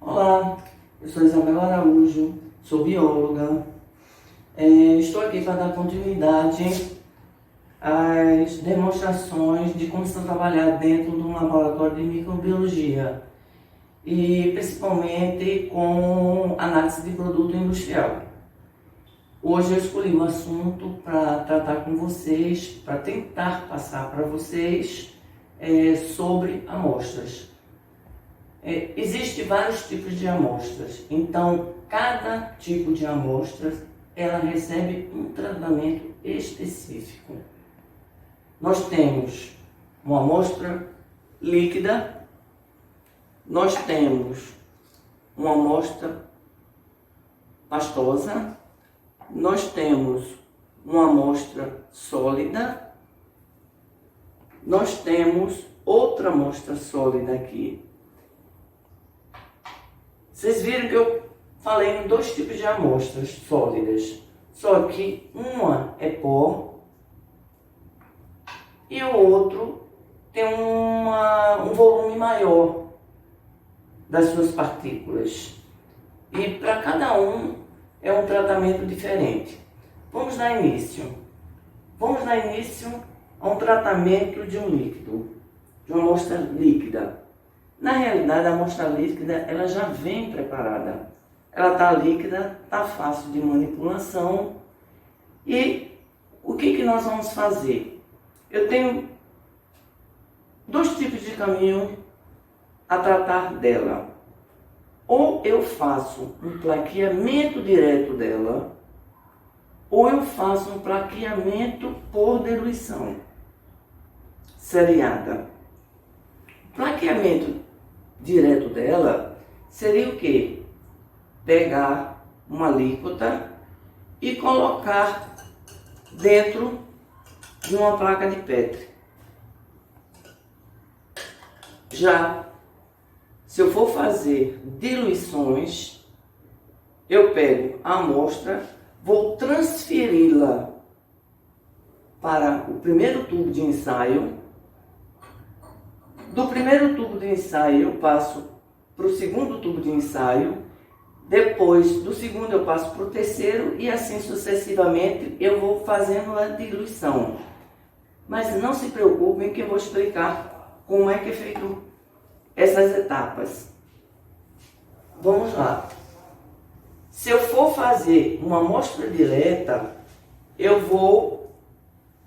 Olá, eu sou Isabela Araújo, sou bióloga. Estou aqui para dar continuidade às demonstrações de como se trabalhar dentro de um laboratório de microbiologia e principalmente com análise de produto industrial. Hoje eu escolhi um assunto para tratar com vocês, para tentar passar para vocês sobre amostras. Existem vários tipos de amostras, então cada tipo de amostra ela recebe um tratamento específico. Nós temos uma amostra líquida, nós temos uma amostra pastosa, nós temos uma amostra sólida, nós temos outra amostra sólida aqui. Vocês viram que eu falei em dois tipos de amostras sólidas, só que uma é pó e o outro tem um volume maior das suas partículas. E para cada um é um tratamento diferente. Vamos dar início. Vamos dar início a um tratamento de um líquido, de uma amostra líquida. Na realidade, a amostra líquida ela já vem preparada. Ela está líquida, está fácil de manipulação. E o que nós vamos fazer? Eu tenho dois tipos de caminho a tratar dela. Ou eu faço um plaqueamento direto dela, ou eu faço um plaqueamento por diluição seriada. Plaqueamento direto dela seria o quê? Pegar uma alíquota e colocar dentro de uma placa de Petri. Já se eu for fazer diluições, eu pego a amostra, vou transferi-la para o primeiro tubo de ensaio. Do primeiro tubo de ensaio eu passo para o segundo tubo de ensaio, depois do segundo eu passo para o terceiro e assim sucessivamente eu vou fazendo a diluição. Mas não se preocupem que eu vou explicar como é que é feito essas etapas. Vamos lá. Se eu for fazer uma amostra direta, eu vou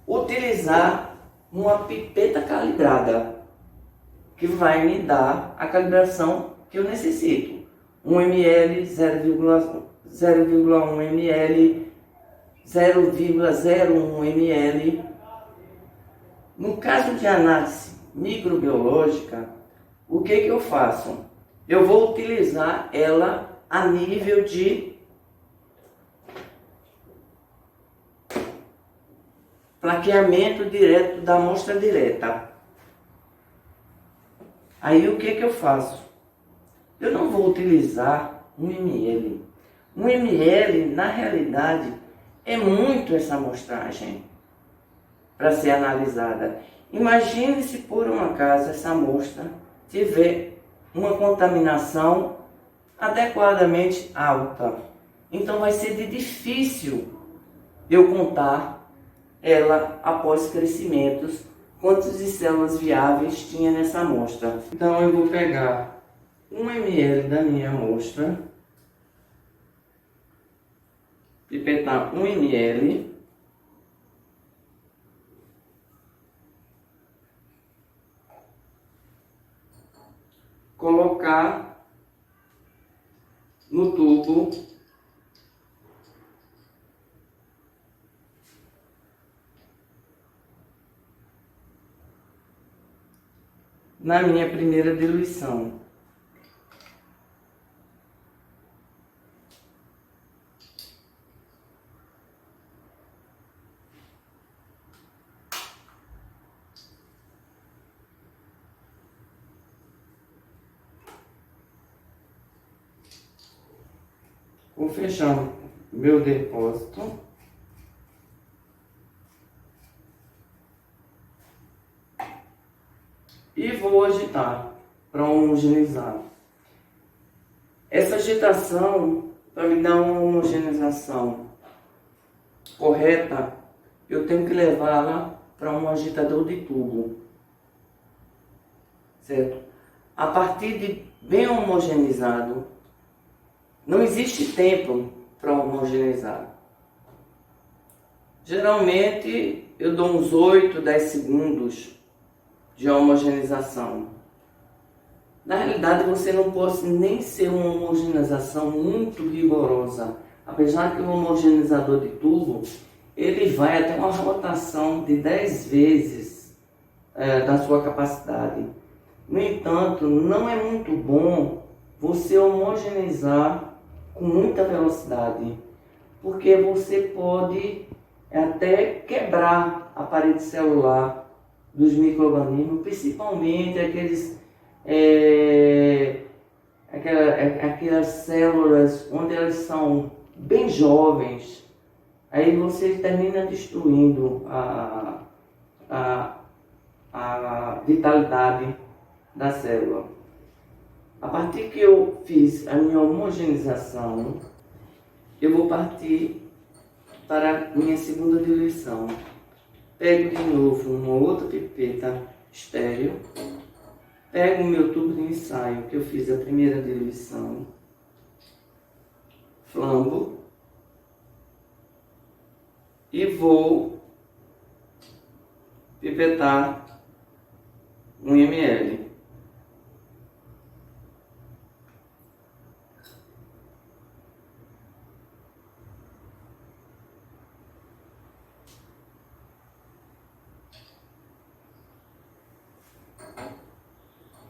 utilizar uma pipeta calibrada, que vai me dar a calibração que eu necessito. 1 ml, 0,1 ml, 0,01 ml. No caso de análise microbiológica, o que eu faço? Eu vou utilizar ela a nível de plaqueamento direto da amostra direta. Aí o que eu faço? Eu não vou utilizar 1 ml. 1 ml, na realidade, é muito essa amostragem para ser analisada. Imagine se por um acaso essa amostra tiver uma contaminação adequadamente alta. Então vai ser difícil eu contar ela após crescimentos, quantas de células viáveis tinha nessa amostra. Então eu vou pegar 1 ml da minha amostra, pipetar 1 ml, colocar no tubo na minha primeira diluição. Vou fechar meu depósito. E vou agitar para homogeneizar. Essa agitação, para me dar uma homogeneização correta, eu tenho que levá-la para um agitador de tubo, certo? A partir de bem homogeneizado, não existe tempo para homogeneizar. Geralmente eu dou uns 8, 10 segundos de homogeneização. Na realidade, você não pode nem ser uma homogeneização muito rigorosa. Apesar que o homogeneizador de tubo, ele vai até uma rotação de 10 vezes da sua capacidade. No entanto, não é muito bom você homogeneizar com muita velocidade, porque você pode até quebrar a parede celular dos micro-organismos, principalmente aquelas células onde elas são bem jovens. Aí você termina destruindo a vitalidade da célula. A partir que eu fiz a minha homogeneização, eu vou partir para a minha segunda diluição. Pego de novo uma outra pipeta estéreo, pego o meu tubo de ensaio que eu fiz a primeira diluição, flambo e vou pipetar 1 ml.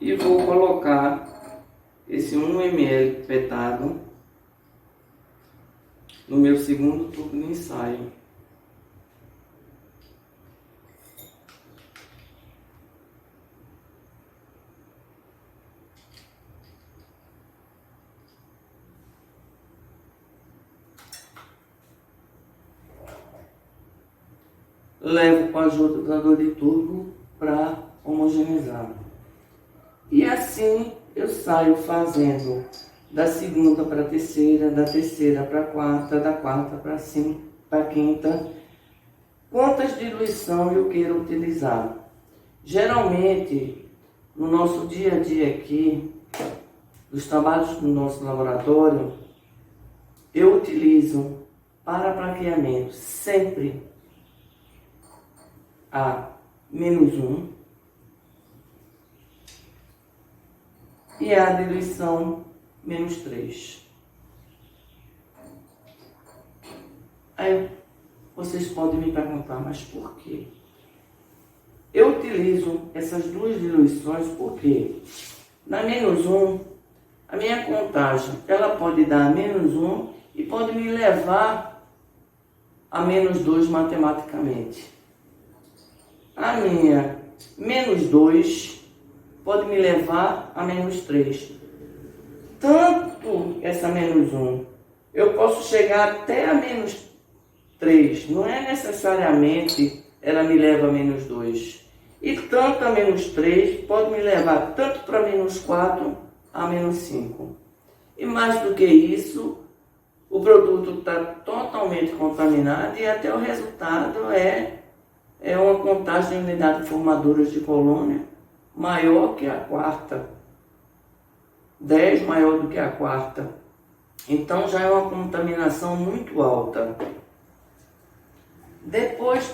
E vou colocar esse 1 ml pipetado no meu segundo tubo de ensaio. Levo para o ajustador de tubo para homogeneizar. E assim eu saio fazendo da segunda para a terceira, da terceira para a quarta, da quarta para a quinta. Quantas diluições eu quero utilizar? Geralmente, no nosso dia a dia aqui, dos trabalhos do nosso laboratório, eu utilizo para plaqueamento sempre a -1 e a diluição -3. Aí vocês podem me perguntar, mas por quê? Eu utilizo essas duas diluições porque na -1, a minha contagem ela pode dar -1 e pode me levar a -2 matematicamente. A minha -2 pode me levar a -3. Tanto essa -1, eu posso chegar até a -3. Não é necessariamente ela me leva a -2. E tanto a -3 pode me levar tanto para -4 a -5. E mais do que isso, o produto está totalmente contaminado e até o resultado é uma contagem de unidades formadoras de colônia maior que a quarta. 10 maior do que a quarta. Então já é uma contaminação muito alta. Depois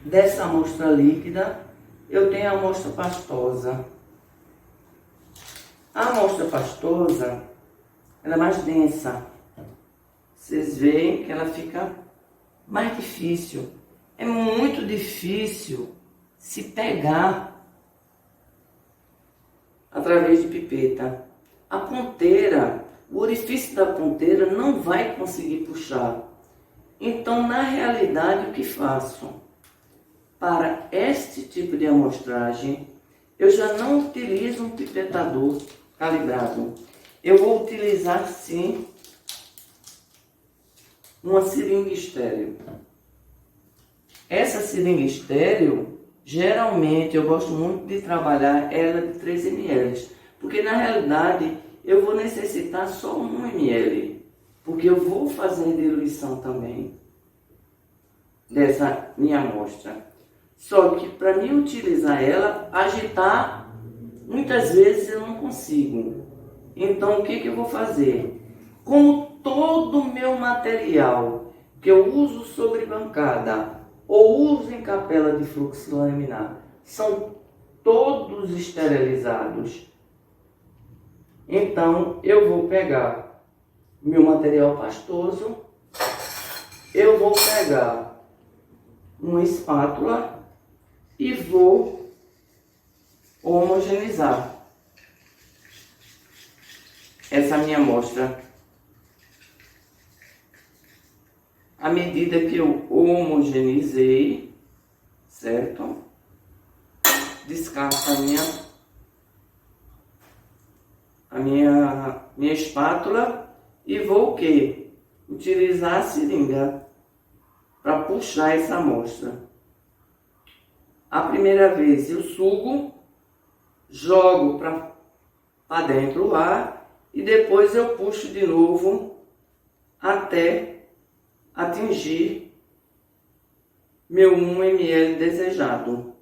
dessa amostra líquida, eu tenho a amostra pastosa. A amostra pastosa, ela é mais densa. Vocês veem que ela fica mais difícil. É muito difícil se pegar através de pipeta. A ponteira, o orifício da ponteira não vai conseguir puxar. Então, na realidade, o que faço? Para este tipo de amostragem, eu já não utilizo um pipetador calibrado. Eu vou utilizar, sim, uma seringa estéreo. Essa seringa estéreo, geralmente, eu gosto muito de trabalhar ela de 3 ml. Porque, na realidade, eu vou necessitar só 1 ml, porque eu vou fazer diluição também dessa minha amostra. Só que para mim utilizar ela, agitar, muitas vezes eu não consigo. Então o que que eu vou fazer? Como todo o meu material que eu uso sobre bancada ou uso em capela de fluxo laminar são todos esterilizados, então eu vou pegar meu material pastoso, eu vou pegar uma espátula e vou homogeneizar essa minha amostra. À medida que eu homogeneizei, certo? Descarto a minha espátula e vou o quê? Utilizar a seringa para puxar essa amostra. A primeira vez eu sugo, jogo para dentro o ar e depois eu puxo de novo até atingir meu 1 ml desejado.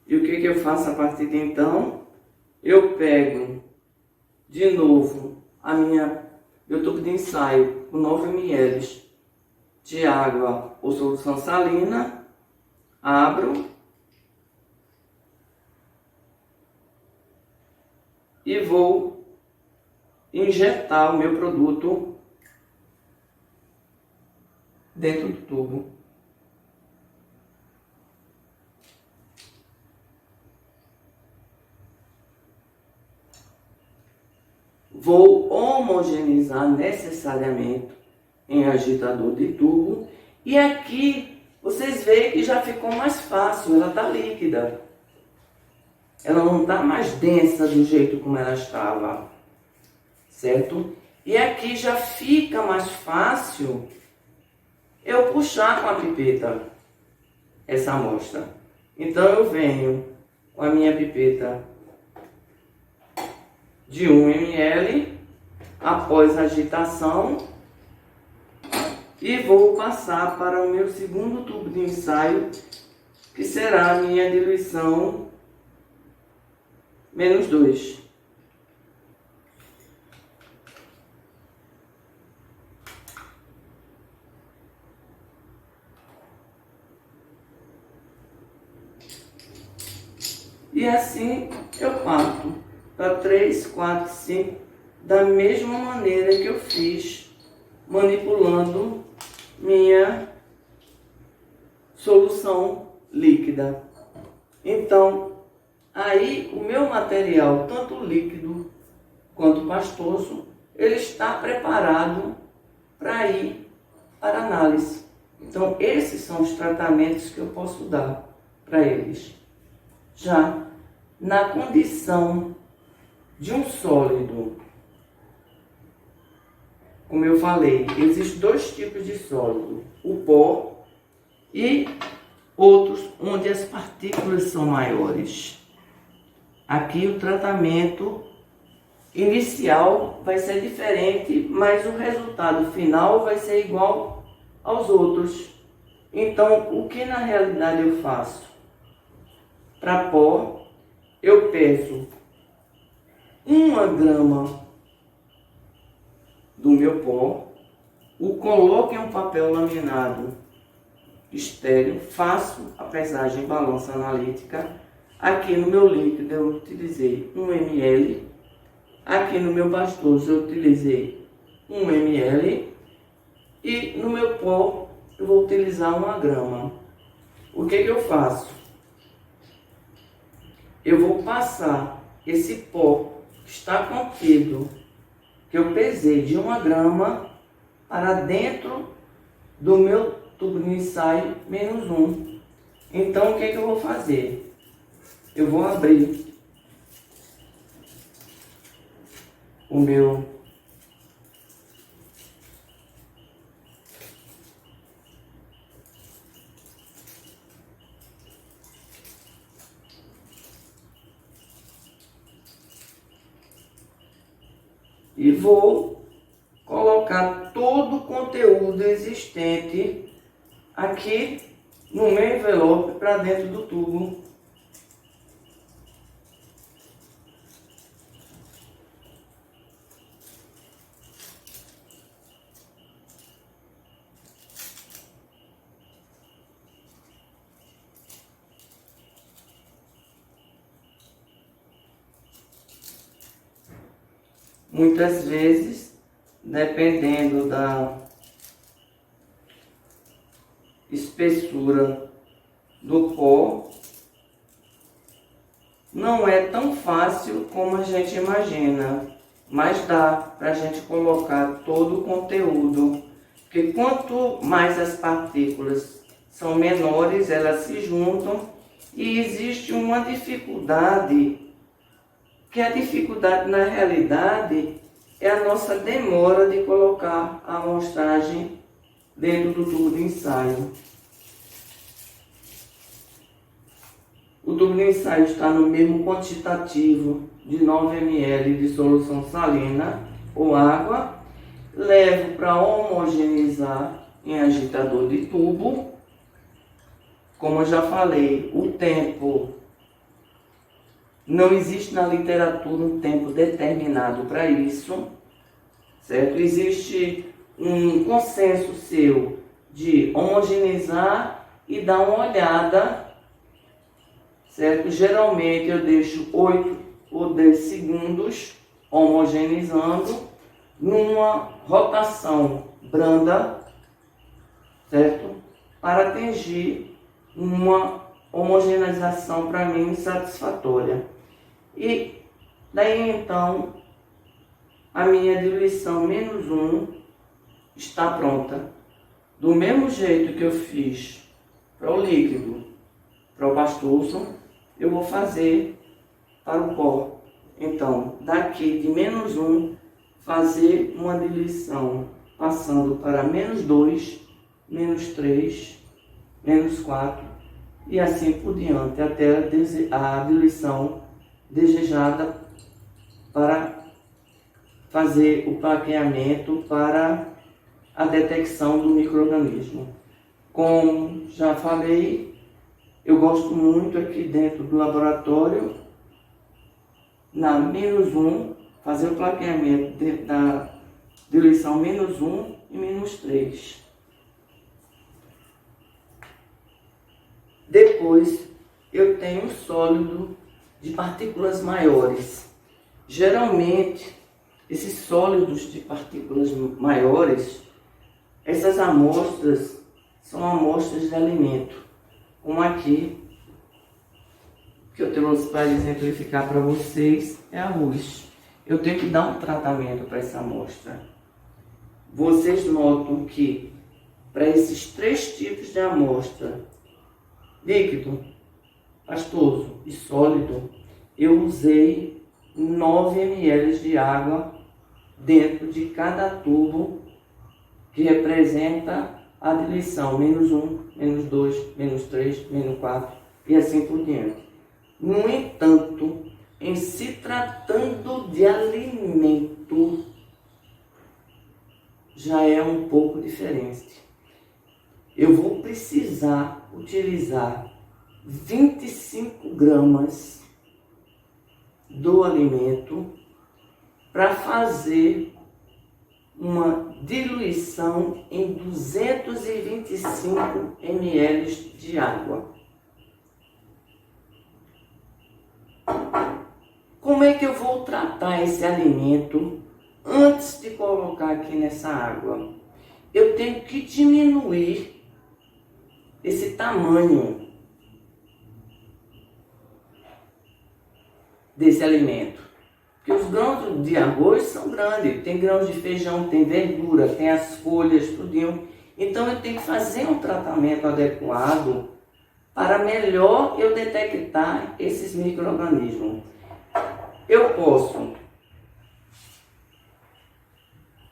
E o que eu faço a partir de então? Eu pego de novo meu tubo de ensaio com 9 ml de água ou solução salina, abro e vou injetar o meu produto dentro do tubo. Vou homogeneizar necessariamente em agitador de tubo. E aqui vocês veem que já ficou mais fácil, ela está líquida. Ela não está mais densa do jeito como ela estava, certo? E aqui já fica mais fácil eu puxar com a pipeta essa amostra. Então eu venho com a minha pipeta de 1 ml após a agitação e vou passar para o meu segundo tubo de ensaio, que será a minha diluição -2. E assim eu parto para 3, 4, 5, da mesma maneira que eu fiz manipulando minha solução líquida. Então, aí o meu material, tanto líquido quanto pastoso, ele está preparado para ir para análise. Então, esses são os tratamentos que eu posso dar para eles. Já na condição de um sólido, como eu falei, existem 2 tipos de sólido, o pó e outros onde as partículas são maiores. Aqui o tratamento inicial vai ser diferente, mas o resultado final vai ser igual aos outros. Então, o que na realidade eu faço? Para pó, eu peso 1 grama do meu pó, o coloco em um papel laminado estéreo, faço a pesagem balança analítica. Aqui no meu líquido eu utilizei 1 ml, aqui no meu pastoso eu utilizei 1 ml e no meu pó eu vou utilizar 1 grama. O que eu faço? Eu vou passar esse pó que está contido, que eu pesei de 1 grama, para dentro do meu tubo de ensaio -1. Então o que eu vou fazer? Eu vou abrir o meu e vou colocar todo o conteúdo existente aqui no meu envelope para dentro do tubo. Muitas vezes, dependendo da espessura do pó, não é tão fácil como a gente imagina, mas dá para a gente colocar todo o conteúdo, porque quanto mais as partículas são menores, elas se juntam e existe uma dificuldade, que a dificuldade na realidade é a nossa demora de colocar a amostragem dentro do tubo de ensaio. O tubo de ensaio está no mesmo quantitativo de 9 ml de solução salina ou água. Levo para homogeneizar em agitador de tubo. Como eu já falei, o tempo, não existe na literatura um tempo determinado para isso, certo? Existe um consenso seu de homogeneizar e dar uma olhada, certo? Geralmente eu deixo 8 ou 10 segundos homogeneizando numa rotação branda, certo? Para atingir uma homogeneização para mim satisfatória. E daí então a minha diluição -1 está pronta. Do mesmo jeito que eu fiz para o líquido, para o pastoso, eu vou fazer para o pó. Então, daqui de -1, fazer uma diluição passando para -2, -3, -4 e assim por diante, até a diluição desejada para fazer o plaqueamento para a detecção do micro-organismo. Como já falei, eu gosto muito aqui dentro do laboratório, na -1, fazer o plaqueamento da diluição -1 e -3. Depois, eu tenho sólido de partículas maiores. Geralmente, esses sólidos de partículas maiores, essas amostras são amostras de alimento. Como aqui, que eu trouxe para exemplificar para vocês, é arroz. Eu tenho que dar um tratamento para essa amostra. Vocês notam que, para esses 3 tipos de amostra, líquido, pastoso e sólido, eu usei 9 ml de água dentro de cada tubo, que representa a diluição -1, -2, -3, -4 e assim por diante. No entanto, em se tratando de alimento, já é um pouco diferente. Eu vou precisar utilizar 25 gramas do alimento para fazer uma diluição em 225 ml de água. Como é que eu vou tratar esse alimento antes de colocar aqui nessa água? Eu tenho que diminuir esse tamanho desse alimento. Porque os grãos de arroz são grandes, tem grãos de feijão, tem verdura, tem as folhas, tudinho. Então eu tenho que fazer um tratamento adequado para melhor eu detectar esses micro-organismos. Eu posso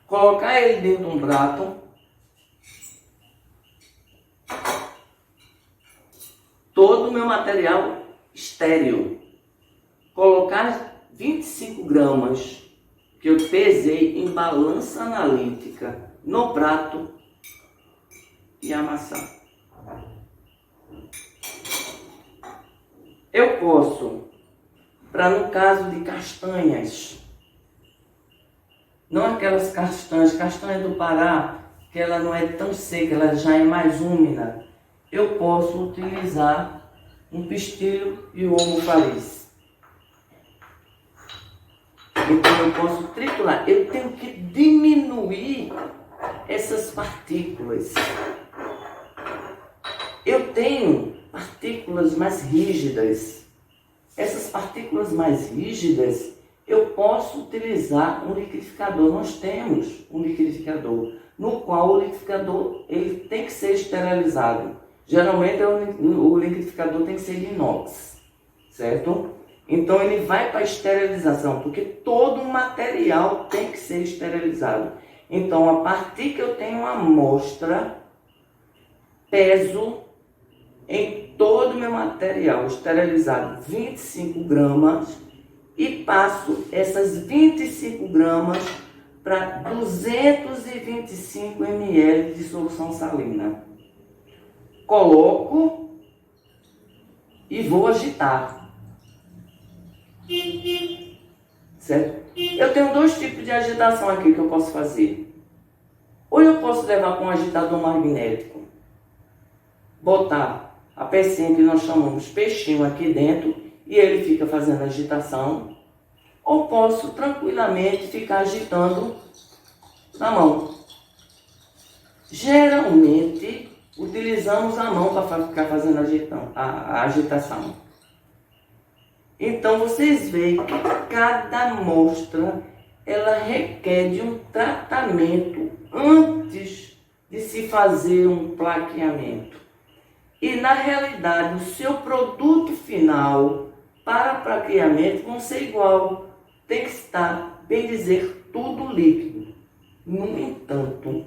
colocar ele dentro de um prato, todo o meu material estéril, colocar 25 gramas que eu pesei em balança analítica no prato e amassar. Eu posso, para no caso de castanhas, não aquelas castanha do Pará, que ela não é tão seca, ela já é mais úmida, eu posso utilizar um pistilho e o omofalice. Então eu posso triturar. Eu tenho que diminuir essas partículas. Eu tenho partículas mais rígidas. Essas partículas mais rígidas, eu posso utilizar um liquidificador. Nós temos um liquidificador, no qual o liquidificador ele tem que ser esterilizado. Geralmente o liquidificador tem que ser de inox, certo? Então ele vai para a esterilização, porque todo o material tem que ser esterilizado. Então a partir que eu tenho uma amostra, peso em todo o meu material esterilizado 25 gramas e passo essas 25 gramas para 225 ml de solução salina. Coloco e vou agitar. Certo? Eu tenho dois tipos de agitação aqui que eu posso fazer. Ou eu posso levar para um agitador magnético, botar a pecinha que nós chamamos peixinho aqui dentro e ele fica fazendo agitação. Ou posso tranquilamente ficar agitando na mão. Geralmente utilizamos a mão para ficar fazendo a agitação. Então vocês veem que cada amostra ela requer de um tratamento antes de se fazer um plaqueamento. E na realidade o seu produto final para plaqueamento vão ser igual. Tem que estar, bem dizer, tudo líquido. No entanto,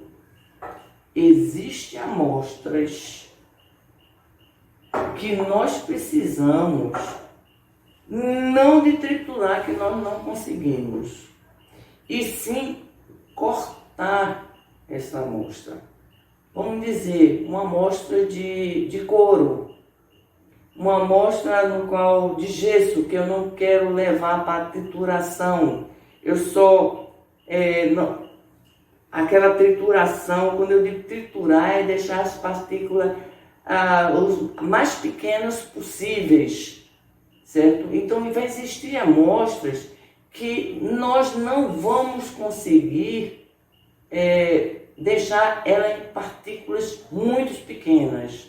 existem amostras que nós precisamos não de triturar, que nós não conseguimos, e sim cortar essa amostra. Vamos dizer, uma amostra de couro, uma amostra no qual de gesso que eu não quero levar para trituração. Eu só aquela trituração, quando eu digo triturar, é deixar as partículas os mais pequenas possíveis. Certo? Então vai existir amostras que nós não vamos conseguir deixar ela em partículas muito pequenas,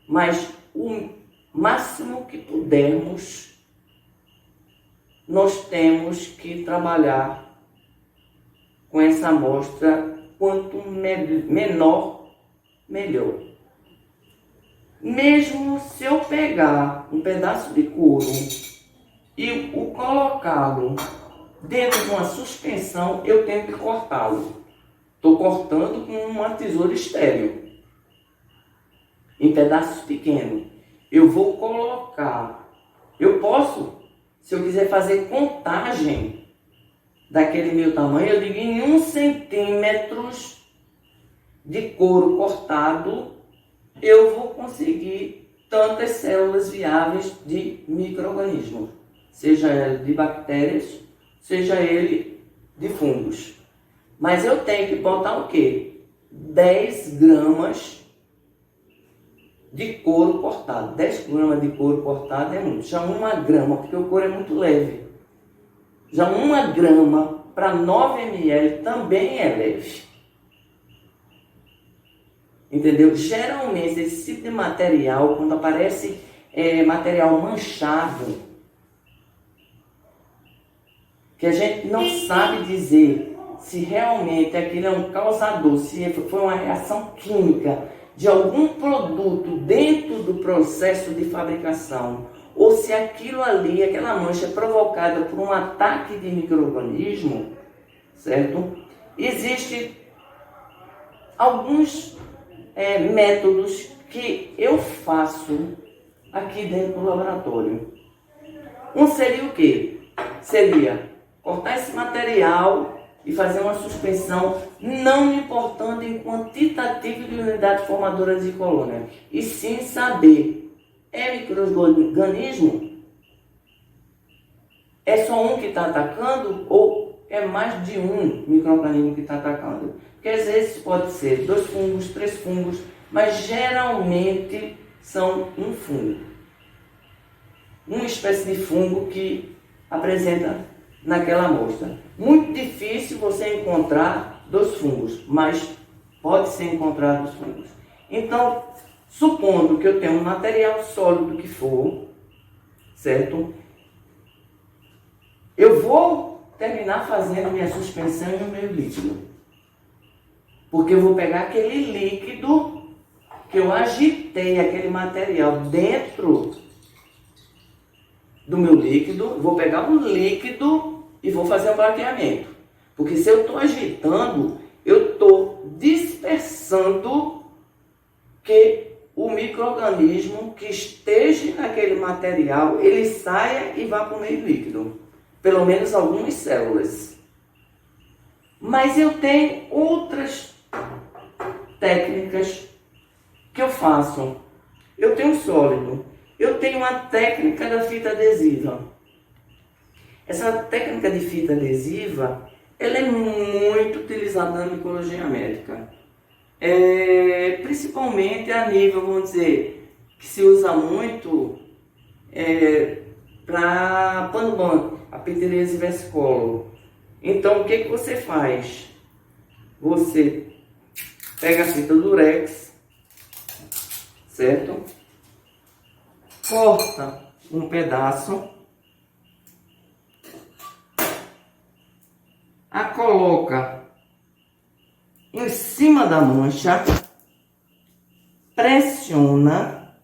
mas o máximo que pudermos, nós temos que trabalhar com essa amostra, quanto menor, melhor. Mesmo se eu pegar um pedaço de couro e o colocá-lo dentro de uma suspensão, eu tenho que cortá-lo. Estou cortando com uma tesoura estéril, em pedaços pequenos. Eu vou colocar, eu posso, se eu quiser fazer contagem daquele meu tamanho, eu digo em 1 centímetro de couro cortado, eu vou conseguir tantas células viáveis de micro-organismos, seja ele de bactérias, seja ele de fungos. Mas eu tenho que botar o quê? 10 gramas de couro cortado. 10 gramas de couro cortado é muito. Já 1 grama, porque o couro é muito leve. Já 1 grama para 9 ml também é leve. Entendeu? Geralmente esse tipo de material, quando aparece material manchado, que a gente não sabe dizer se realmente aquilo é um causador, se foi uma reação química de algum produto dentro do processo de fabricação, ou se aquilo ali, aquela mancha é provocada por um ataque de micro-organismo, certo? Existem alguns métodos que eu faço aqui dentro do laboratório. Um seria o quê? Seria cortar esse material e fazer uma suspensão, não me importando em quantitativo de unidade formadora de colônia, e sim saber, é micro-organismo? É só um que está atacando ou é mais de um micro-organismo que está atacando? Porque às vezes pode ser 2 fungos, 3 fungos, mas geralmente são um fungo. Uma espécie de fungo que apresenta naquela amostra. Muito difícil você encontrar 2 fungos, mas pode ser encontrado os fungos. Então, supondo que eu tenho um material sólido que for, certo? Eu vou terminar fazendo minha suspensão em um meio líquido. Porque eu vou pegar aquele líquido que eu agitei, aquele material dentro do meu líquido, vou pegar o líquido e vou fazer um branqueamento. Porque se eu estou agitando, eu estou dispersando que o micro-organismo que esteja naquele material, ele saia e vá para o meio líquido. Pelo menos algumas células. Mas eu tenho outras técnicas que eu faço. Eu tenho sólido. Eu tenho uma técnica da fita adesiva. Essa técnica de fita adesiva, ela é muito utilizada na micologia médica. Principalmente a nível, vamos dizer, que se usa muito para pano branco, a pteríase versicolor. Então, o que você faz? Você pega a fita durex, certo? Corta um pedaço, a coloca em cima da mancha, pressiona,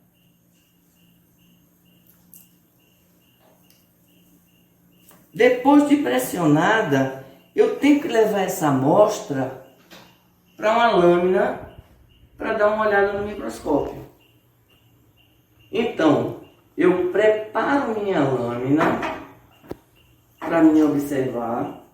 depois de pressionada, eu tenho que levar essa amostra para uma lâmina para dar uma olhada no microscópio. Então, eu preparo minha lâmina para mim observar.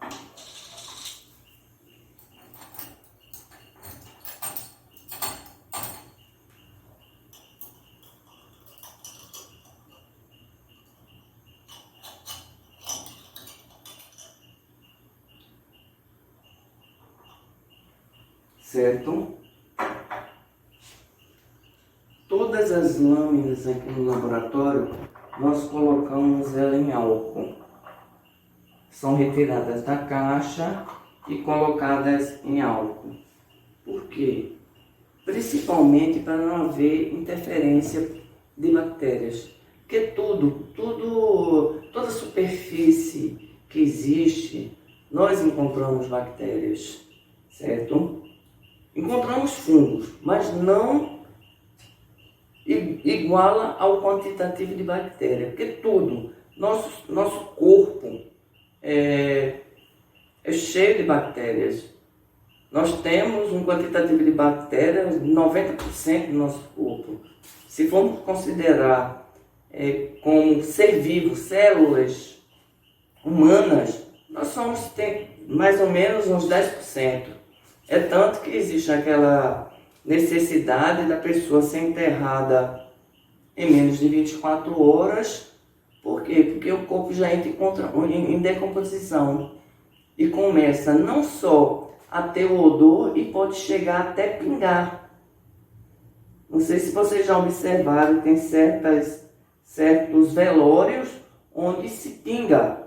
Certo? Todas as lâminas aqui no laboratório, nós colocamos ela em álcool. São retiradas da caixa e colocadas em álcool. Por quê? Principalmente para não haver interferência de bactérias. Porque toda superfície que existe, nós encontramos bactérias, certo? Encontramos fungos, mas não iguala ao quantitativo de bactéria, porque nosso corpo é cheio de bactérias. Nós temos um quantitativo de bactérias 90% do nosso corpo. Se formos considerar como ser vivo, células humanas, tem mais ou menos uns 10%. É tanto que existe aquela necessidade da pessoa ser enterrada em menos de 24 horas. Por quê? Porque o corpo já entra em decomposição e começa não só a ter o odor e pode chegar até pingar. Não sei se vocês já observaram, tem certos velórios onde se pinga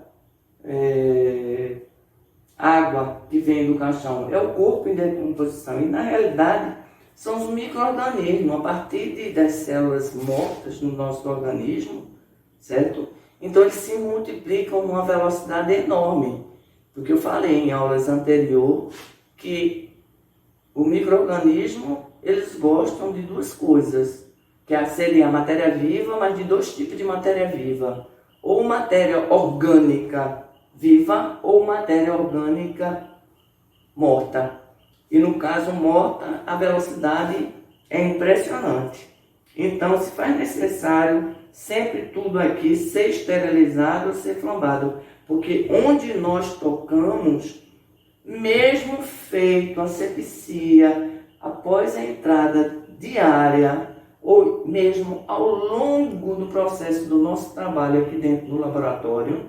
água que vem do caixão. É o corpo em decomposição. E na realidade são os micro-organismos, a partir das células mortas no nosso organismo, certo? Então eles se multiplicam numa velocidade enorme. Porque eu falei em aulas anteriores que o micro-organismo, eles gostam de 2 coisas, que seria a matéria viva, mas de 2 tipos de matéria viva. Ou matéria orgânica viva ou matéria orgânica morta. E no caso morta, a velocidade é impressionante. Então se faz necessário sempre tudo aqui ser esterilizado ou ser flambado. Porque onde nós tocamos, mesmo feito a asepsia, após a entrada diária, ou mesmo ao longo do processo do nosso trabalho aqui dentro do laboratório,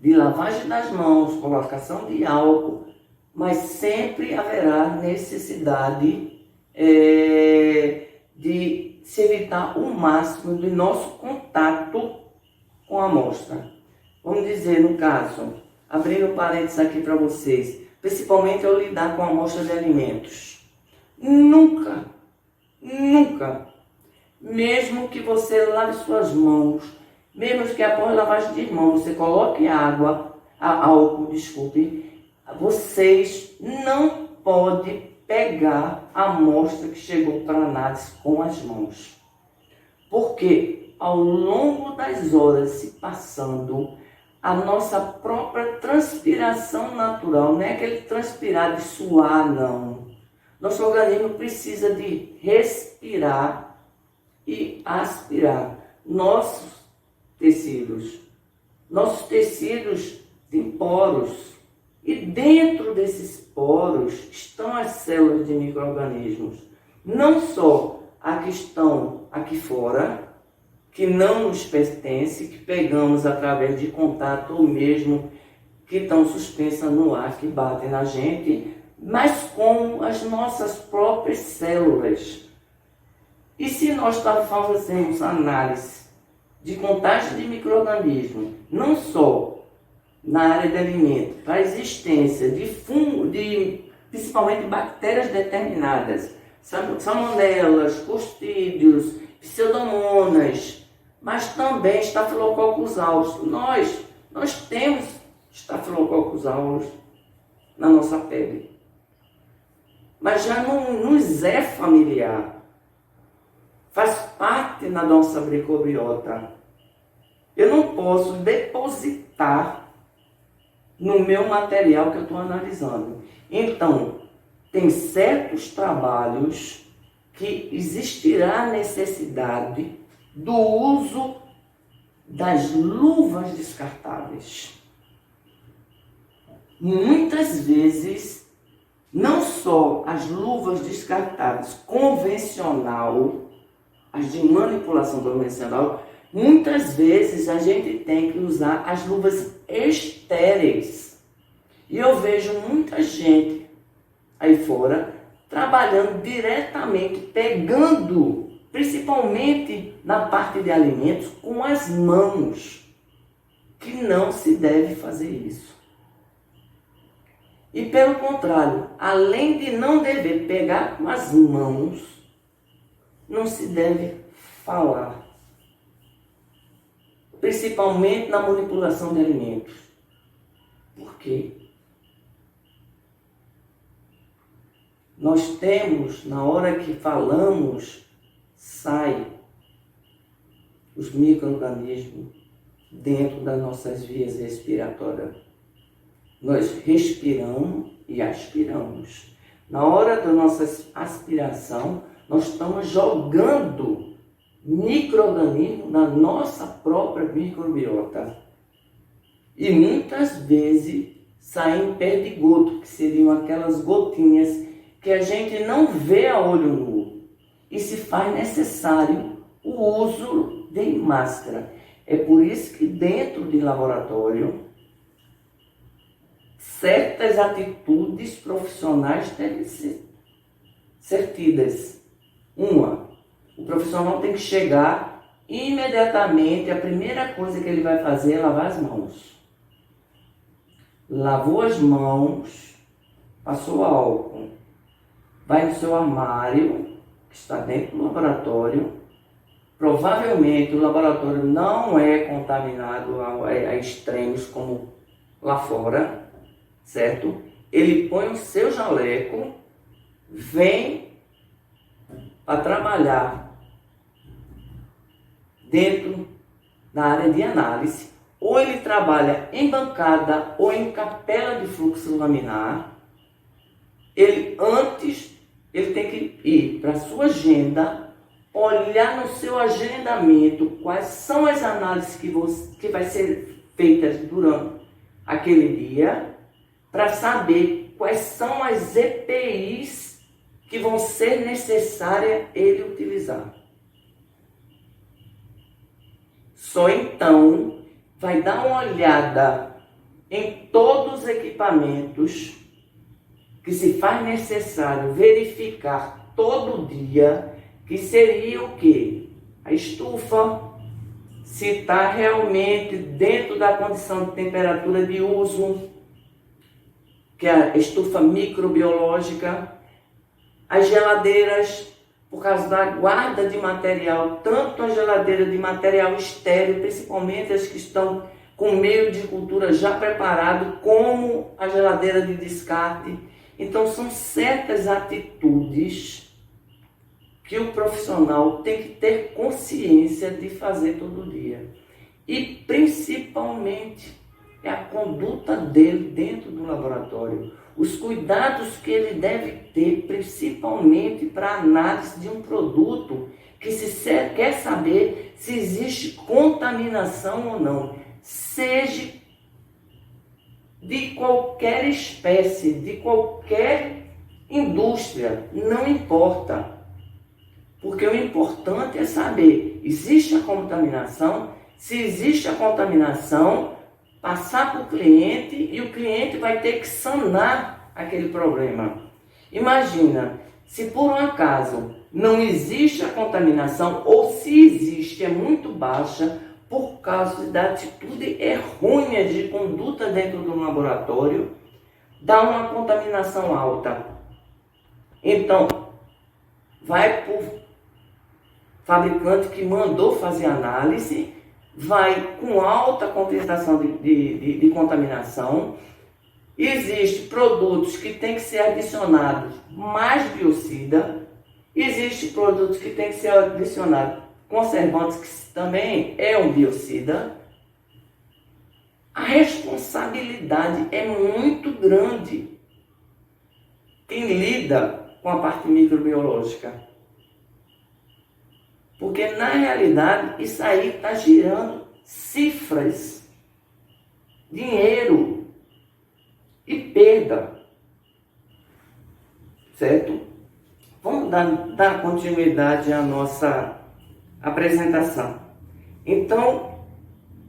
de lavagem das mãos, colocação de álcool, mas sempre haverá necessidade de se evitar o máximo do nosso contato com a amostra. Vamos dizer, no caso, abrindo parênteses aqui para vocês, principalmente ao lidar com a amostra de alimentos. Nunca, mesmo que você lave suas mãos, mesmo que após lavagem de mãos você coloque álcool, vocês não podem pegar a amostra que chegou para análise com as mãos. Porque ao longo das horas se passando, a nossa própria transpiração natural, não é aquele transpirar de suar, não. Nosso organismo precisa de respirar e aspirar. Nossos tecidos têm poros. E dentro desses poros estão as células de micro-organismos. Não só a que estão aqui fora, que não nos pertence, que pegamos através de contato ou mesmo que estão suspensas no ar, que batem na gente, mas como as nossas próprias células. E se nós fazemos análise de contagem de micro-organismos, não só na área de alimento, para a existência de fungo, principalmente bactérias determinadas, salmonelas, clostridios, pseudomonas, mas também estafilococcus aureus. Nós temos estafilococcus aureus na nossa pele, mas já não nos é familiar, faz parte da nossa microbiota. Eu não posso depositar no meu material que eu estou analisando. Então, tem certos trabalhos que existirá a necessidade do uso das luvas descartáveis. Muitas vezes, não só as luvas descartáveis convencional, as de manipulação convencional, muitas vezes a gente tem que usar as luvas estéreis. E eu vejo muita gente aí fora trabalhando diretamente, pegando, principalmente na parte de alimentos, com as mãos, que não se deve fazer isso. E pelo contrário, além de não dever pegar com as mãos, não se deve falar. Principalmente na manipulação de alimentos. Por quê? Nós temos, na hora que falamos, sai os micro-organismos dentro das nossas vias respiratórias. Nós respiramos e aspiramos. Na hora da nossa aspiração, nós estamos jogando micro-organismo na nossa própria microbiota. E muitas vezes saem perdigoto, que seriam aquelas gotinhas que a gente não vê a olho nu. E se faz necessário o uso de máscara. É por isso que dentro de laboratório, certas atitudes profissionais devem ser tidas. O profissional tem que chegar imediatamente, a primeira coisa que ele vai fazer é lavar as mãos. Lavou as mãos, passou álcool, vai no seu armário, que está dentro do laboratório. Provavelmente o laboratório não é contaminado a extremos como lá fora, certo? Ele põe o seu jaleco, vem para trabalhar dentro da área de análise, ou ele trabalha em bancada ou em capela de fluxo laminar. Ele tem que ir para a sua agenda olhar no seu agendamento quais são as análises que vai ser feitas durante aquele dia, para saber quais são as EPIs que vão ser necessárias ele utilizar. Só então vai dar uma olhada em todos os equipamentos que se faz necessário verificar todo dia, que seria o quê? A estufa, se está realmente dentro da condição de temperatura de uso, que é a estufa microbiológica, as geladeiras, por causa da guarda de material, tanto a geladeira de material estéril, principalmente as que estão com meio de cultura já preparado, como a geladeira de descarte. Então são certas atitudes que o profissional tem que ter consciência de fazer todo dia. E principalmente é a conduta dele dentro do laboratório. Os cuidados que ele deve ter, principalmente para a análise de um produto, que se quer saber se existe contaminação ou não. Seja de qualquer espécie, de qualquer indústria, não importa. Porque o importante é saber, existe a contaminação? Se existe a contaminação, passar para o cliente e o cliente vai ter que sanar aquele problema. Imagina, se por um acaso não existe a contaminação, ou se existe, é muito baixa, por causa da atitude errônea de conduta dentro do laboratório, dá uma contaminação alta. Então, vai para o fabricante que mandou fazer análise, vai com alta concentração de contaminação. Existem produtos que tem que ser adicionados mais biocida, existem produtos que tem que ser adicionados conservantes, que também é um biocida. A responsabilidade é muito grande quem lida com a parte microbiológica. Porque, na realidade, isso aí está girando cifras, dinheiro e perda. Certo? Vamos dar continuidade à nossa apresentação. Então,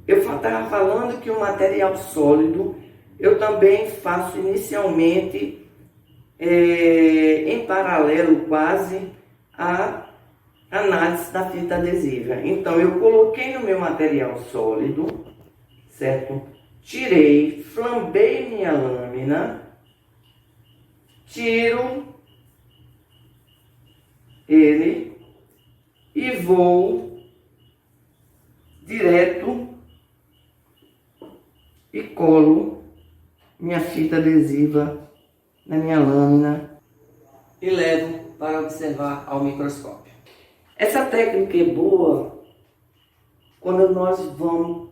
eu estava falando que o material sólido, eu também faço inicialmente, em paralelo quase, a análise da fita adesiva. Então, eu coloquei no meu material sólido, certo? Tirei, flambei minha lâmina, tiro ele e vou direto e colo minha fita adesiva na minha lâmina e levo para observar ao microscópio. Essa técnica é boa quando nós vamos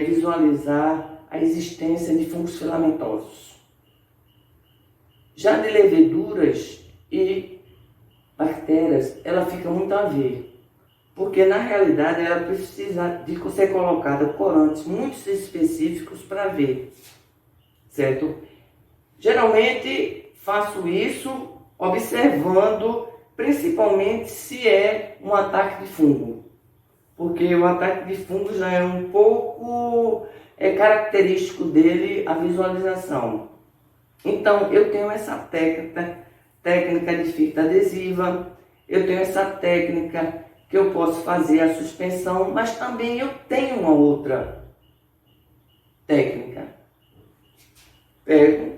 visualizar a existência de fungos filamentosos. Já de leveduras e bactérias, ela fica muito a ver, porque na realidade ela precisa de ser colocada corantes muito específicos para ver, certo? Geralmente faço isso observando principalmente se é um ataque de fungo, porque o ataque de fungo já é um pouco característico dele a visualização. Então eu tenho essa técnica de fita adesiva, eu tenho essa técnica que eu posso fazer a suspensão, mas também eu tenho uma outra técnica. Pego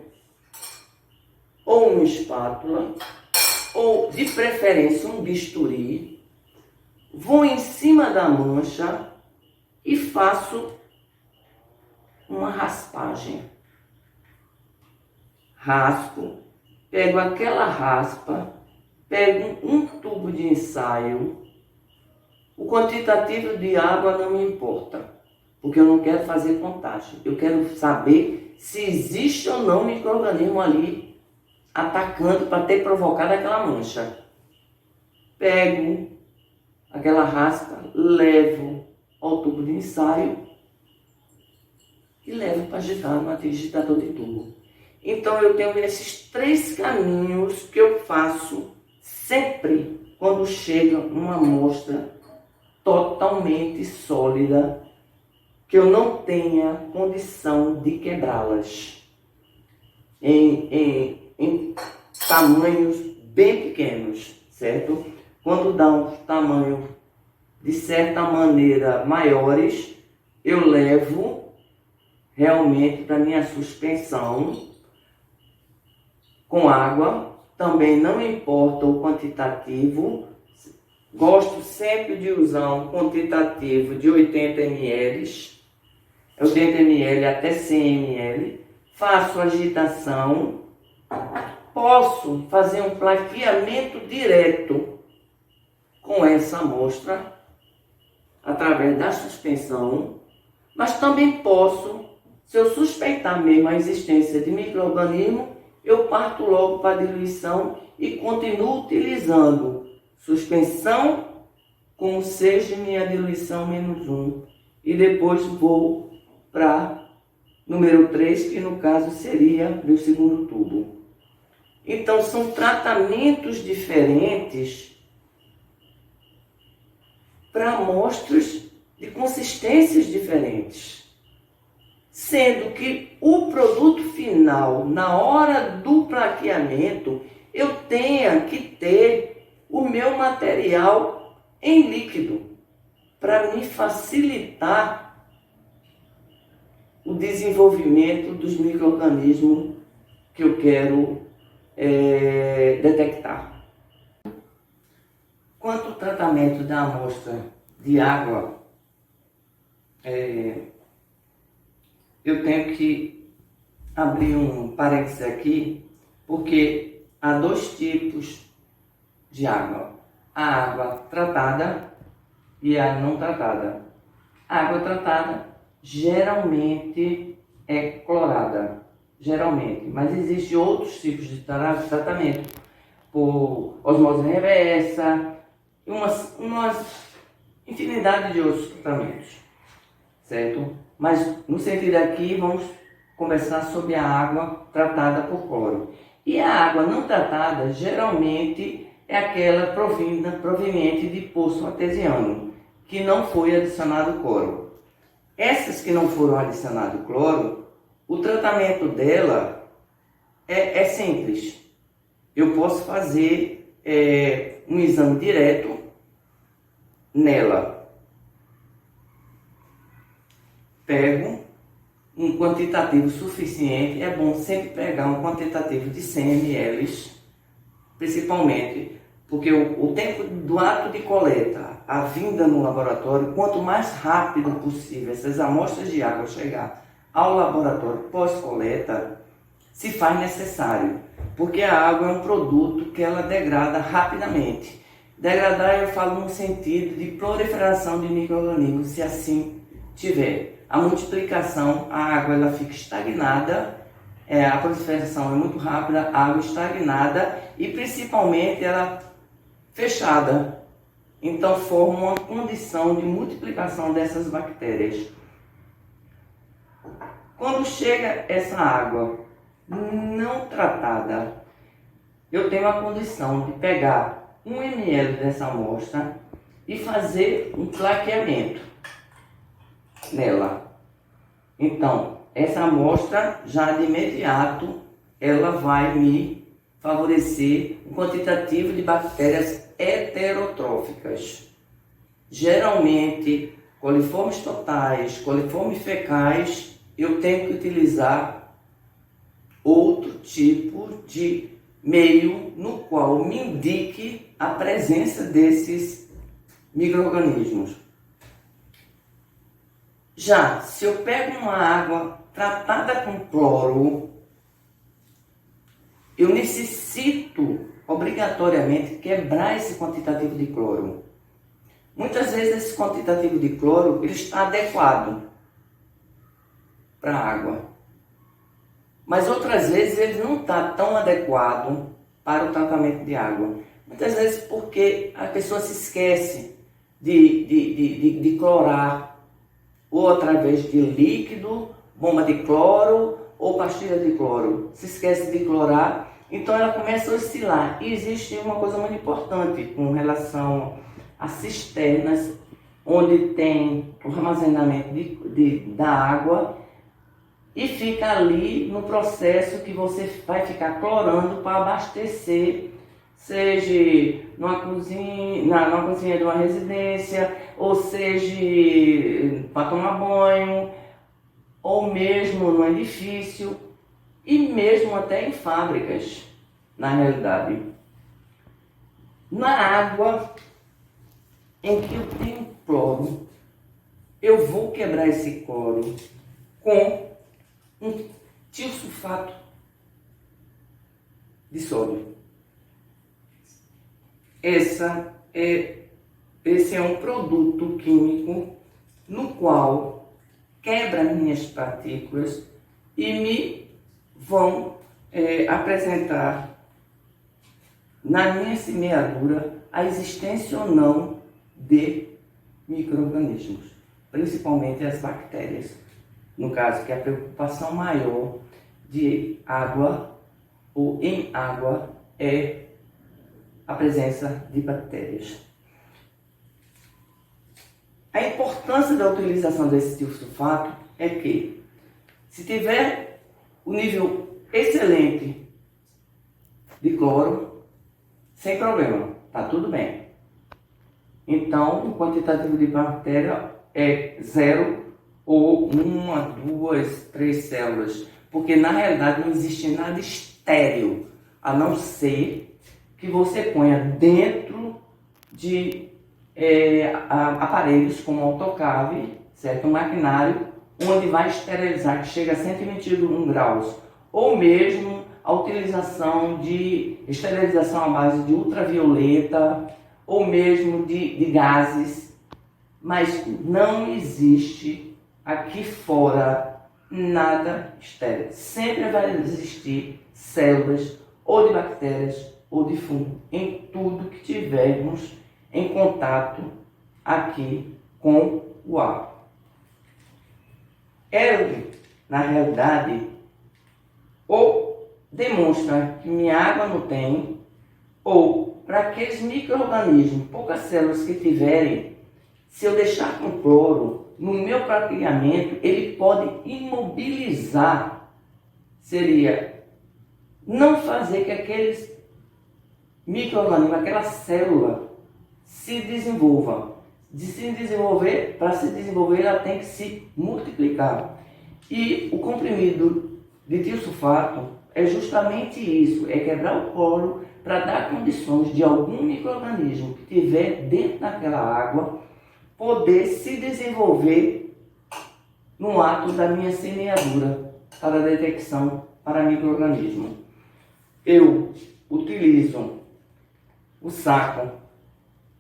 ou uma espátula, ou de preferência um bisturi, vou em cima da mancha e faço uma raspagem. Raspo, pego aquela raspa, pego um tubo de ensaio. O quantitativo de água não me importa, porque eu não quero fazer contagem. Eu quero saber se existe ou não micro-organismo ali atacando para ter provocado aquela mancha. pego aquela raspa, levo ao tubo de ensaio e levo para agitar no digitador de tubo. Então eu tenho esses 3 caminhos que eu faço sempre quando chega uma amostra totalmente sólida, que eu não tenha condição de quebrá-las em tamanhos bem pequenos, certo? Quando dá um tamanho de certa maneira maiores, eu levo realmente para minha suspensão com água. Também não importa o quantitativo, gosto sempre de usar um quantitativo de 80 ml, 80 ml até 100 ml, faço agitação, posso fazer um plaqueamento direto com essa amostra, através da suspensão, mas também posso, se eu suspeitar mesmo a existência de micro-organismo, eu parto logo para a diluição e continuo utilizando suspensão como seja minha diluição -1. E depois vou para número 3, que no caso seria meu segundo tubo. Então são tratamentos diferentes para amostras de consistências diferentes. Sendo que o produto final, na hora do plaqueamento, eu tenha que ter o meu material em líquido para me facilitar o desenvolvimento dos micro-organismos que eu quero detectar. Quanto ao tratamento da amostra de água, eu tenho que abrir um parênteses aqui, porque há 2 tipos de água: a água tratada e a não tratada. A água tratada geralmente é clorada, geralmente, mas existem outros tipos de tratamento, por osmose reversa, umas infinidade de outros tratamentos, certo? Mas no sentido aqui vamos conversar sobre a água tratada por cloro. E a água não tratada geralmente é aquela proveniente de poço artesiano, que não foi adicionado cloro. Essas que não foram adicionado cloro, o tratamento dela é simples. Eu posso fazer um exame direto nela. Pego um quantitativo suficiente, é bom sempre pegar um quantitativo de 100 ml, principalmente porque o tempo do ato de coleta, a vinda no laboratório, quanto mais rápido possível essas amostras de água chegar ao laboratório pós-coleta, se faz necessário, porque a água é um produto que ela degrada rapidamente. Degradar eu falo no sentido de proliferação de micro-organismos, se assim tiver. A multiplicação, a água ela fica estagnada, a proliferação é muito rápida, a água estagnada e principalmente ela fechada. Então forma uma condição de multiplicação dessas bactérias. Quando chega essa água não tratada, eu tenho a condição de pegar 1 ml dessa amostra e fazer um claqueamento nela. Então, essa amostra já de imediato ela vai me favorecer um quantitativo de bactérias heterotróficas. Geralmente, coliformes totais, coliformes fecais, eu tenho que utilizar outro tipo de meio no qual me indique a presença desses micro-organismos. Já, se eu pego uma água tratada com cloro, eu necessito obrigatoriamente quebrar esse quantitativo de cloro. Muitas vezes esse quantitativo de cloro ele está adequado para a água, mas outras vezes ele não está tão adequado para o tratamento de água. Muitas vezes porque a pessoa se esquece de clorar, ou através de líquido, bomba de cloro ou pastilha de cloro. Se esquece de clorar, então ela começa a oscilar. E existe uma coisa muito importante com relação a cisternas, onde tem o armazenamento da água, e fica ali no processo que você vai ficar clorando para abastecer, seja numa cozinha de uma residência, ou seja para tomar banho, ou mesmo no edifício, e mesmo até em fábricas, na realidade. Na água em que eu tenho cloro, eu vou quebrar esse cloro com um tiosulfato de sódio. Esse é um produto químico no qual quebra minhas partículas e me vão apresentar na minha semeadura a existência ou não de micro-organismos, principalmente as bactérias. No caso, que a preocupação maior de água ou em água é a presença de bactérias. A importância da utilização desse tiosulfato é que, se tiver o nível excelente de cloro, sem problema, tá tudo bem. Então, o quantitativo de bactéria é 0 ou 1, 2, 3 células, porque na realidade não existe nada estéril, a não ser que você ponha dentro de aparelhos como autoclave, certo? Um maquinário onde vai esterilizar, que chega a 121 graus, ou mesmo a utilização de esterilização à base de ultravioleta, ou mesmo de gases, mas não existe aqui fora nada estéril. Sempre vai existir células ou de bactérias ou de fungo em tudo que tivermos em contato aqui com o ar. Ele, na realidade, ou demonstra que minha água não tem, ou para aqueles micro-organismos, poucas células que tiverem, se eu deixar com cloro, no meu praticamento, ele pode imobilizar, seria não fazer que aqueles micro-organismos, aquela célula, se desenvolva. De se desenvolver, para se desenvolver, ela tem que se multiplicar. E o comprimido de tiosulfato é justamente isso, é quebrar o cloro para dar condições de algum micro-organismo que estiver dentro daquela água poder se desenvolver no ato da minha semeadura para a detecção para micro-organismo. Eu utilizo o saco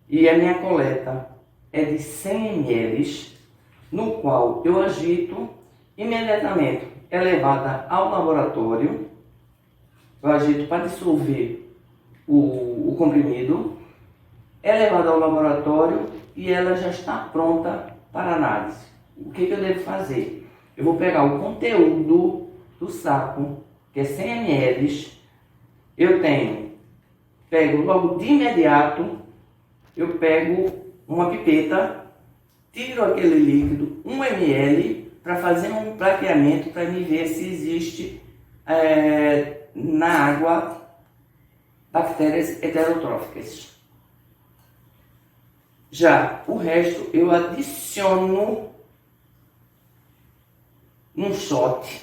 e a minha coleta é de 100 ml, no qual eu agito imediatamente. É levada ao laboratório, eu agito para dissolver o comprimido, é levada ao laboratório e ela já está pronta para análise. O que eu devo fazer? Eu vou pegar o conteúdo do saco, que é 100 ml, pego logo de imediato, eu pego uma pipeta, tiro aquele líquido, 1 ml, para fazer um traqueamento para me ver se existe na água bactérias heterotróficas. Já o resto eu adiciono num shot,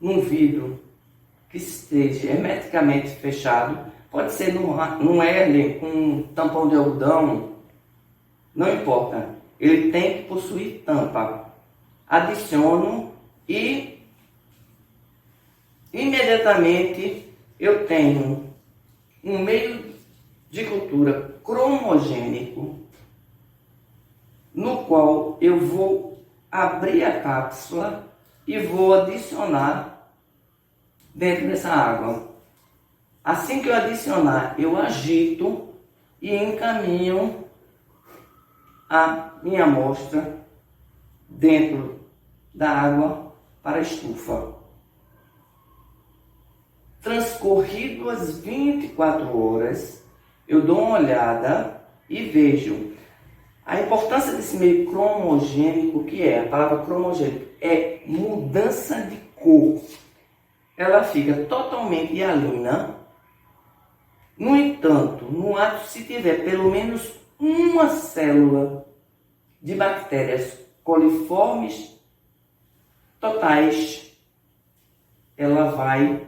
num vidro que esteja hermeticamente fechado. Pode ser num Erlen com um tampão de algodão, não importa. Ele tem que possuir tampa. Adiciono e imediatamente eu tenho um meio de cultura cromogênico, no qual eu vou abrir a cápsula e vou adicionar dentro dessa água. Assim que eu adicionar, eu agito e encaminho a minha amostra dentro da água para a estufa. Transcorrido as 24 horas, eu dou uma olhada e vejo a importância desse meio cromogênico, que é a palavra cromogênico, é mudança de cor. Ela fica totalmente hialina. No entanto, no ato, se tiver pelo menos uma célula de bactérias coliformes totais, ela vai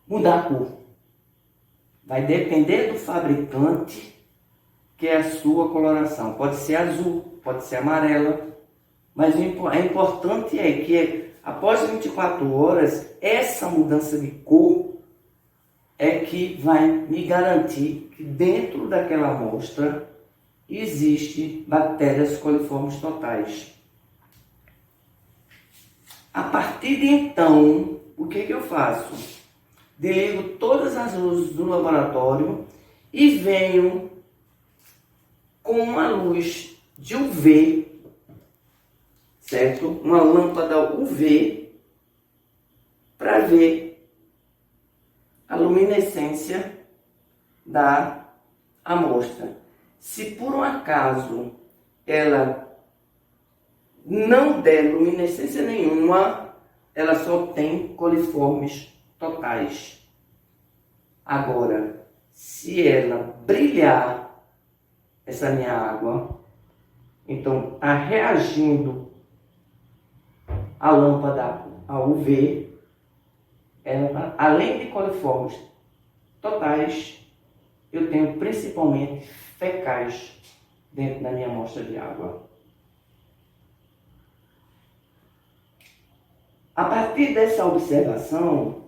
mudar a cor. Vai depender do fabricante, que é a sua coloração. Pode ser azul, pode ser amarela, mas o importante é que após 24 horas, essa mudança de cor é que vai me garantir que dentro daquela amostra existe bactérias coliformes totais. A partir de então, o que eu faço? Desligo todas as luzes do laboratório e venho com uma luz de UV, certo? Uma lâmpada UV para ver a luminescência da amostra. Se por um acaso ela não der luminescência nenhuma, ela só tem coliformes totais. Agora, se ela brilhar, essa minha água, então está reagindo a lâmpada a UV, ela, além de coliformes totais, eu tenho principalmente fecais dentro da minha amostra de água. A partir dessa observação,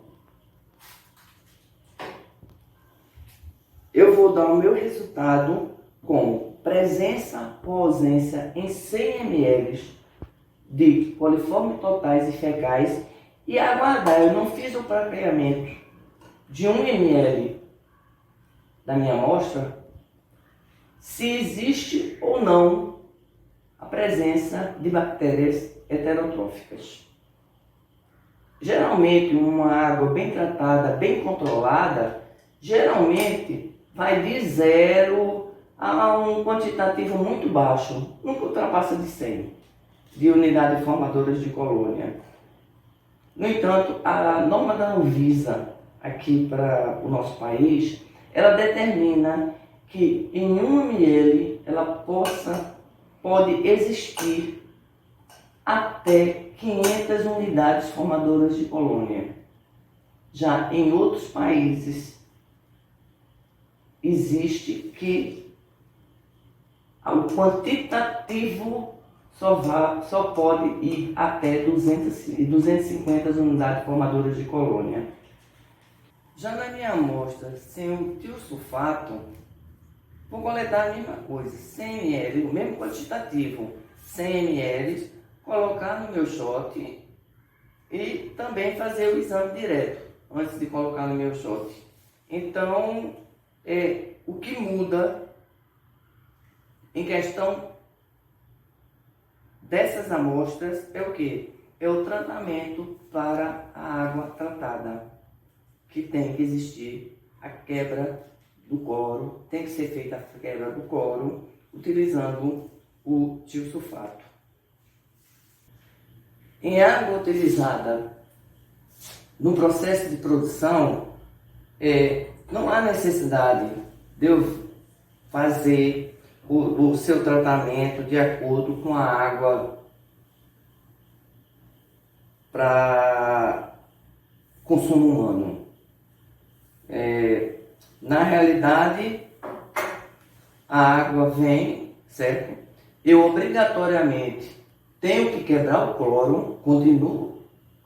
eu vou dar o meu resultado com presença ou ausência em 100 ml de coliformes totais e fecais e aguardar. Eu não fiz o prateamento de 1 ml da minha amostra, se existe ou não a presença de bactérias heterotróficas. Geralmente, uma água bem tratada, bem controlada, geralmente vai de 0 a um quantitativo muito baixo, nunca ultrapassa de 100 de unidades formadoras de colônia. No entanto, a norma da Anvisa aqui para o nosso país, ela determina que em 1 ml ela pode existir até 500 unidades formadoras de colônia. Já em outros países existe que o quantitativo só pode ir até 250 unidades formadoras de colônia. Já na minha amostra, sem o tiosulfato, vou coletar a mesma coisa, 100 ml, o mesmo quantitativo, 100 ml, colocar no meu shot e também fazer o exame direto, antes de colocar no meu shot. Então, o que muda em questão dessas amostras é o que? É o tratamento para a água tratada, que tem que existir a quebra do cloro, tem que ser feita a quebra do cloro utilizando o tiosulfato. Em água utilizada no processo de produção, não há necessidade de eu fazer o seu tratamento de acordo com a água para consumo humano. Na realidade, a água vem, certo? Eu obrigatoriamente tenho que quebrar o cloro, continuo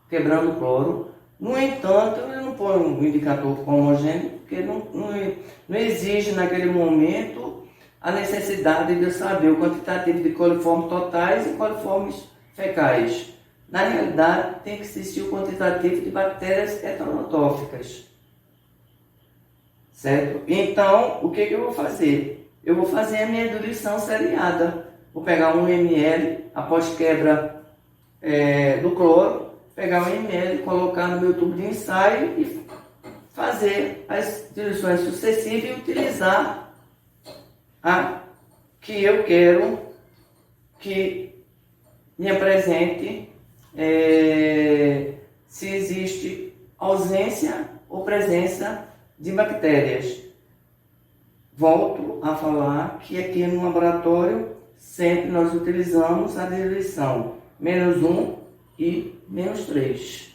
quebrando o cloro. No entanto, eu não ponho um indicador homogêneo, porque não exige naquele momento a necessidade de eu saber o quantitativo de coliformes totais e coliformes fecais. Na realidade, tem que existir o quantitativo de bactérias heterotóficas. Certo? Então, o que eu vou fazer? Eu vou fazer a minha diluição seriada. Vou pegar 1 ml, após quebra do cloro, pegar 1 ml, colocar no meu tubo de ensaio e fazer as diluições sucessivas e utilizar a que eu quero que me apresente se existe ausência ou presença de bactérias. Volto a falar que aqui no laboratório sempre nós utilizamos a diluição -1 e -3.